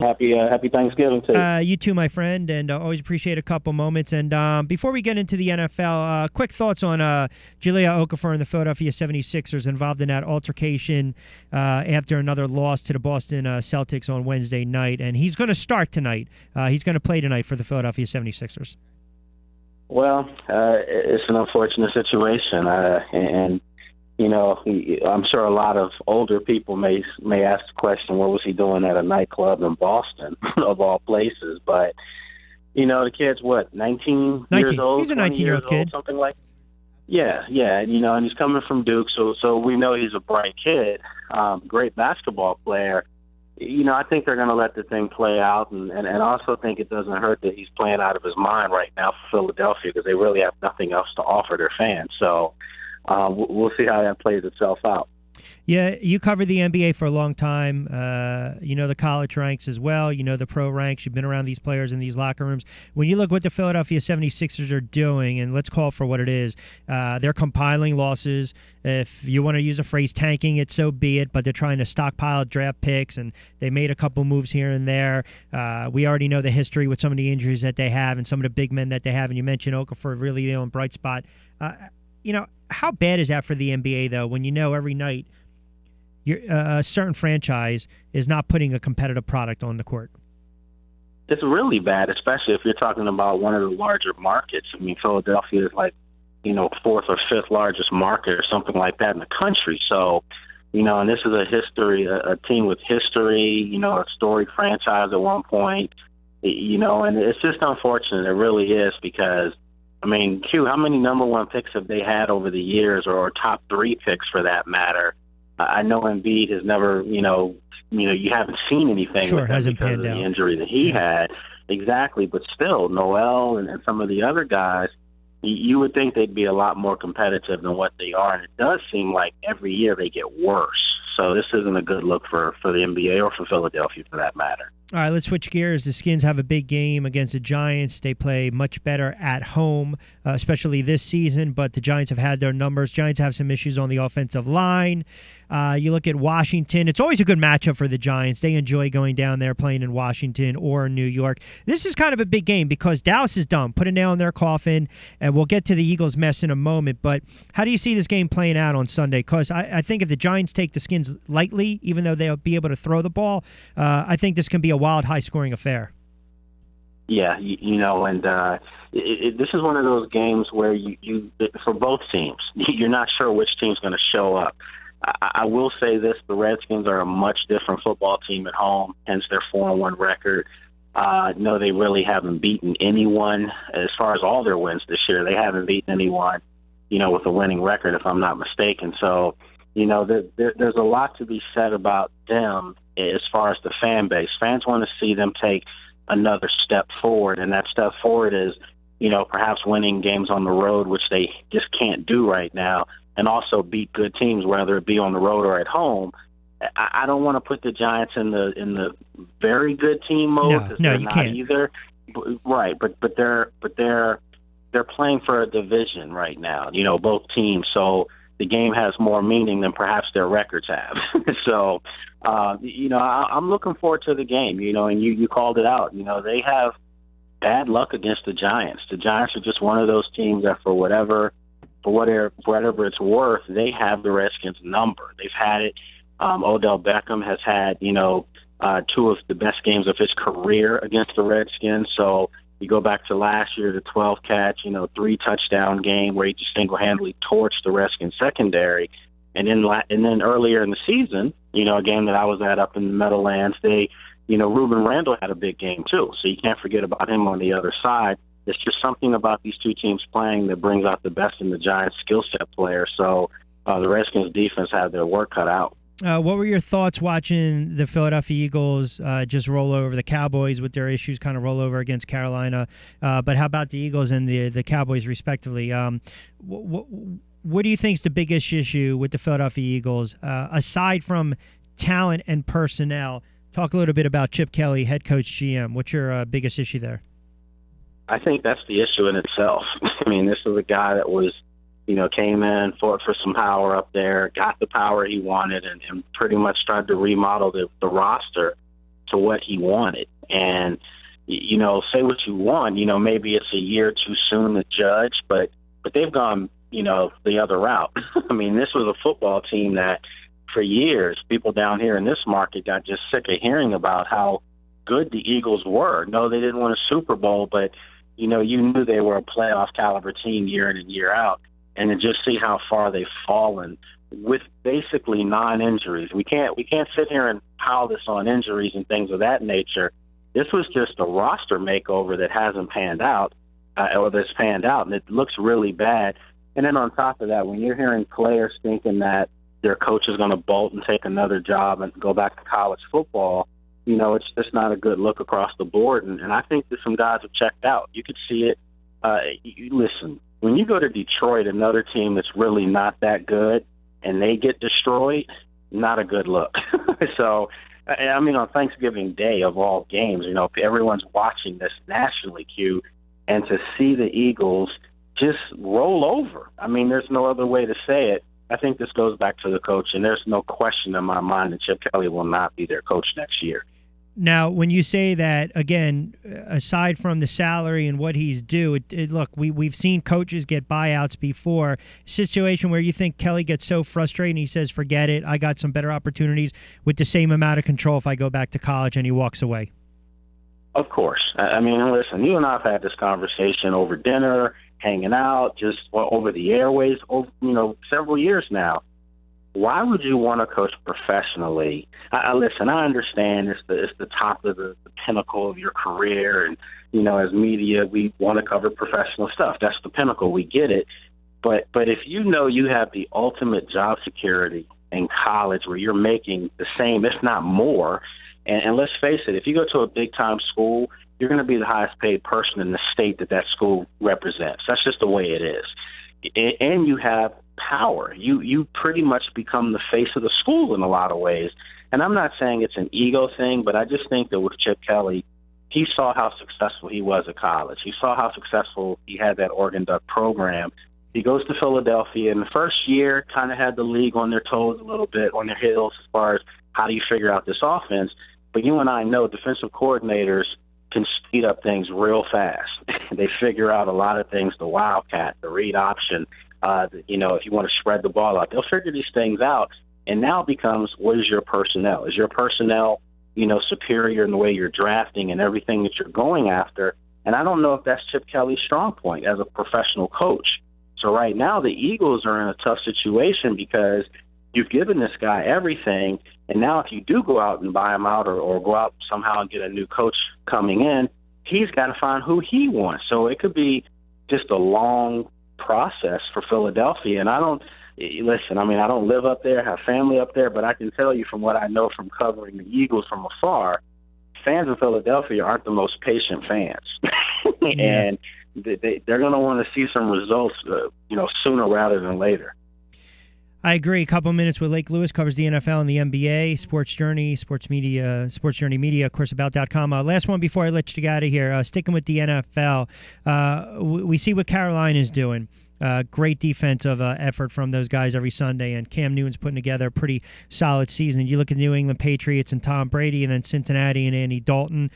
Happy Thanksgiving to you. You too, my friend, and always appreciate a couple moments. And before we get into the NFL, quick thoughts on Jahlil Okafor and the Philadelphia 76ers involved in that altercation after another loss to the Boston Celtics on Wednesday night. And he's going to start tonight. He's going to play tonight for the Philadelphia 76ers. Well, it's an unfortunate situation, and I'm sure a lot of older people may ask the question, what was he doing at a nightclub in Boston, of all places? But, the kid's, 19 years old? He's a 19-year-old kid. Something like that. Yeah, and he's coming from Duke, so we know he's a bright kid, great basketball player. I think they're going to let the thing play out, and I also think it doesn't hurt that he's playing out of his mind right now for Philadelphia because they really have nothing else to offer their fans. So we'll see how that plays itself out. Yeah, you covered the NBA for a long time. You know the college ranks as well. You know the pro ranks. You've been around these players in these locker rooms. When you look what the Philadelphia 76ers are doing, and let's call it for what it is, they're compiling losses. If you want to use the phrase tanking it, so be it, but they're trying to stockpile draft picks, and they made a couple moves here and there. We already know the history with some of the injuries that they have and some of the big men that they have, and you mentioned Okafor, really the only bright spot. How bad is that for the NBA, though, when you know every night a certain franchise is not putting a competitive product on the court? It's really bad, especially if you're talking about one of the larger markets. I mean, Philadelphia is like, fourth or fifth largest market or something like that in the country. So, and this is a team with history, a storied franchise at one point, and it's just unfortunate. It really is because, I mean, how many number one picks have they had over the years, or top three picks for that matter? I know Embiid has never, you haven't seen anything with him because of the injury that he had. Exactly, but still, Noel and some of the other guys, you would think they'd be a lot more competitive than what they are, and it does seem like every year they get worse. So this isn't a good look for the NBA or for Philadelphia for that matter. All right, let's switch gears. The Skins have a big game against the Giants. They play much better at home, especially this season, but the Giants have had their numbers. Giants have some issues on the offensive line. You look at Washington. It's always a good matchup for the Giants. They enjoy going down there playing in Washington or New York. This is kind of a big game because Dallas is done. Put a nail in their coffin, and we'll get to the Eagles' mess in a moment. But how do you see this game playing out on Sunday? Because I think if the Giants take the Skins lightly, even though they'll be able to throw the ball, I think this can be a wild, high-scoring affair. Yeah, and this is one of those games where you for both teams, you're not sure which team's going to show up. I will say this, the Redskins are a much different football team at home, hence their 4-1 record. No, they really haven't beaten anyone as far as all their wins this year. They haven't beaten anyone, with a winning record, if I'm not mistaken. So, there's a lot to be said about them as far as the fan base. Fans want to see them take another step forward, and that step forward is, perhaps winning games on the road, which they just can't do right now, and also beat good teams, whether it be on the road or at home. I don't want to put the Giants in the very good team mode. No, you can't either. Right, but they're playing for a division right now. Both teams, so the game has more meaning than perhaps their records have. So, I'm looking forward to the game. And you called it out. They have bad luck against the Giants. The Giants are just one of those teams that, for whatever it's worth, they have the Redskins' number. They've had it. Odell Beckham has had, two of the best games of his career against the Redskins. So you go back to last year, the 12-catch, 3-touchdown game where he just single-handedly torched the Redskins secondary. And then earlier in the season, a game that I was at up in the Meadowlands, Ruben Randall had a big game too. So you can't forget about him on the other side. It's just something about these two teams playing that brings out the best in the Giants' skill set players. So the Redskins' defense had their work cut out. What were your thoughts watching the Philadelphia Eagles just roll over the Cowboys with their issues, kind of roll over against Carolina? But how about the Eagles and the Cowboys, respectively? What do you think is the biggest issue with the Philadelphia Eagles, aside from talent and personnel? Talk a little bit about Chip Kelly, head coach, GM. What's your biggest issue there? I think that's the issue in itself. I mean, this is a guy that was, came in, fought for some power up there, got the power he wanted, and pretty much tried to remodel the roster to what he wanted. And, say what you want, maybe it's a year too soon to judge, but they've gone, the other route. I mean, this was a football team that for years, people down here in this market got just sick of hearing about how good the Eagles were. No, they didn't win a Super Bowl, but, you knew they were a playoff caliber team year in and year out. And to just see how far they've fallen with basically non-injuries. We can't sit here and pile this on injuries and things of that nature. This was just a roster makeover that hasn't panned out, or that's panned out, and it looks really bad. And then on top of that, when you're hearing players thinking that their coach is going to bolt and take another job and go back to college football, it's just not a good look across the board. And I think that some guys have checked out. You could see it. Listen, when you go to Detroit, another team that's really not that good, and they get destroyed, not a good look. So, I mean, on Thanksgiving Day of all games, everyone's watching this nationally, Q, and to see the Eagles just roll over. I mean, there's no other way to say it. I think this goes back to the coach, and there's no question in my mind that Chip Kelly will not be their coach next year. Now, when you say that, again, aside from the salary and what he's due, look, we've seen coaches get buyouts before. Situation where you think Kelly gets so frustrated and he says, forget it, I got some better opportunities with the same amount of control if I go back to college, and he walks away. Of course. I mean, listen, you and I have had this conversation over dinner, hanging out, just over the airways, several years now. Why would you want to coach professionally? Listen, I understand it's the top of the pinnacle of your career, and as media, we want to cover professional stuff. That's the pinnacle. We get it, but if you have the ultimate job security in college, where you're making the same, if not more, and let's face it, if you go to a big time school, you're going to be the highest paid person in the state that school represents. That's just the way it is, and you have power. You pretty much become the face of the school in a lot of ways. And I'm not saying it's an ego thing, but I just think that with Chip Kelly, he saw how successful he was at college. He saw how successful he had that Oregon Duck program. He goes to Philadelphia, and the first year kind of had the league on their toes a little bit, on their heels, as far as how do you figure out this offense. But you and I know defensive coordinators can speed up things real fast. They figure out a lot of things, the wildcat, the read option, if you want to spread the ball out. They'll figure these things out, and now it becomes, what is your personnel? Is your personnel, superior in the way you're drafting and everything that you're going after? And I don't know if that's Chip Kelly's strong point as a professional coach. So right now the Eagles are in a tough situation because you've given this guy everything, and now if you do go out and buy him out or go out somehow and get a new coach coming in, he's got to find who he wants. So it could be just a long process for Philadelphia. And I don't live up there, have family up there, but I can tell you from what I know from covering the Eagles from afar, fans of Philadelphia aren't the most patient fans. And they're going to want to see some results, sooner rather than later. I agree. A couple minutes with Lake Lewis, covers the NFL and the NBA, Sports Journey, Sports Journey Media, of course, about.com. Last one before I let you get out of here. Sticking with the NFL, we see what Carolina's doing. Great defensive effort from those guys every Sunday, and Cam Newton's putting together a pretty solid season. You look at New England Patriots and Tom Brady, and then Cincinnati and Andy Dalton.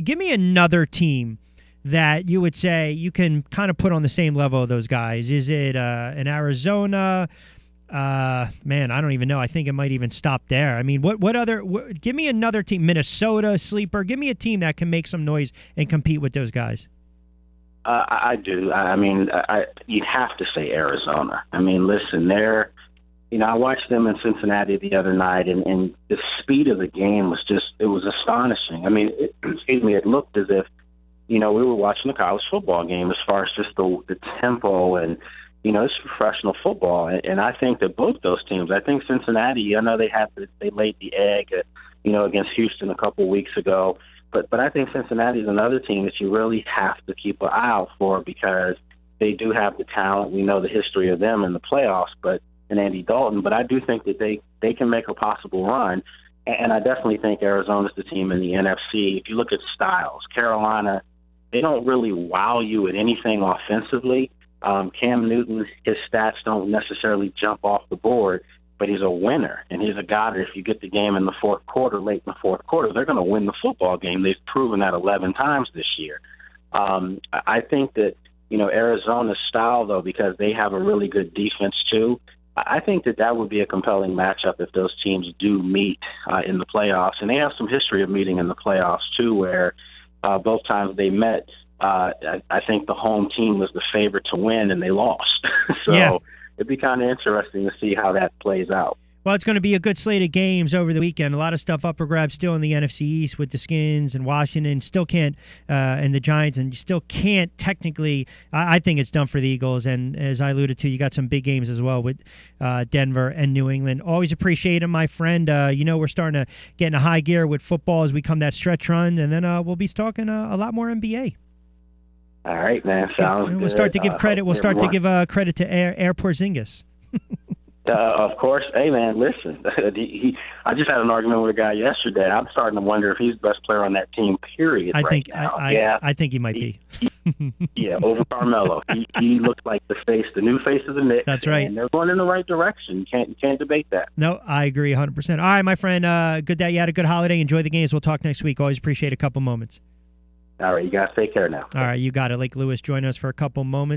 Give me another team that you would say you can kind of put on the same level of those guys. Is it an Arizona? Man, I don't even know. I think it might even stop there. I mean, what other? Give me another team. Minnesota, sleeper. Give me a team that can make some noise and compete with those guys. I do. I mean, you'd have to say Arizona. I mean, listen, I watched them in Cincinnati the other night, and the speed of the game was it was astonishing. I mean, it looked as if, we were watching a college football game as far as just the tempo and, it's professional football. And I think that both those teams, I think Cincinnati, I know they laid the egg, against Houston a couple weeks ago. But I think Cincinnati is another team that you really have to keep an eye out for because they do have the talent. We know the history of them in the playoffs, and Andy Dalton. But I do think that they can make a possible run. And I definitely think Arizona's the team in the NFC. If you look at styles, Carolina, they don't really wow you at anything offensively. Cam Newton, his stats don't necessarily jump off the board. but he's a winner, and he's a guy that if you get the game in the fourth quarter, late in the fourth quarter, they're going to win the football game. They've proven that 11 times this year. I think that, Arizona's style, though, because they have a really good defense, too, I think that would be a compelling matchup if those teams do meet in the playoffs. And they have some history of meeting in the playoffs, too, where both times they met, I think the home team was the favorite to win, and they lost. So it'd be kind of interesting to see how that plays out. Well, it's going to be a good slate of games over the weekend. A lot of stuff up for grabs still in the NFC East with the Skins and Washington. Still can't, and the Giants, and you still can't technically. I think it's done for the Eagles. And as I alluded to, you got some big games as well with Denver and New England. Always appreciate it, my friend. We're starting to get in a high gear with football as we come that stretch run, and then we'll be talking a lot more NBA. All right, man. Sounds good. We'll start to give credit. We'll start to give credit to Air Porzingis. Of course. Hey, man, listen. I just had an argument with a guy yesterday. I'm starting to wonder if he's the best player on that team, period, I think he might be. Over Carmelo. He looks like the new face of the Knicks. That's right. And they're going in the right direction. You can't debate that. No, I agree 100%. All right, my friend, good that you had a good holiday. Enjoy the games. We'll talk next week. Always appreciate a couple moments. All right, you guys take care now. All right, you got it. Lake Lewis, join us for a couple moments.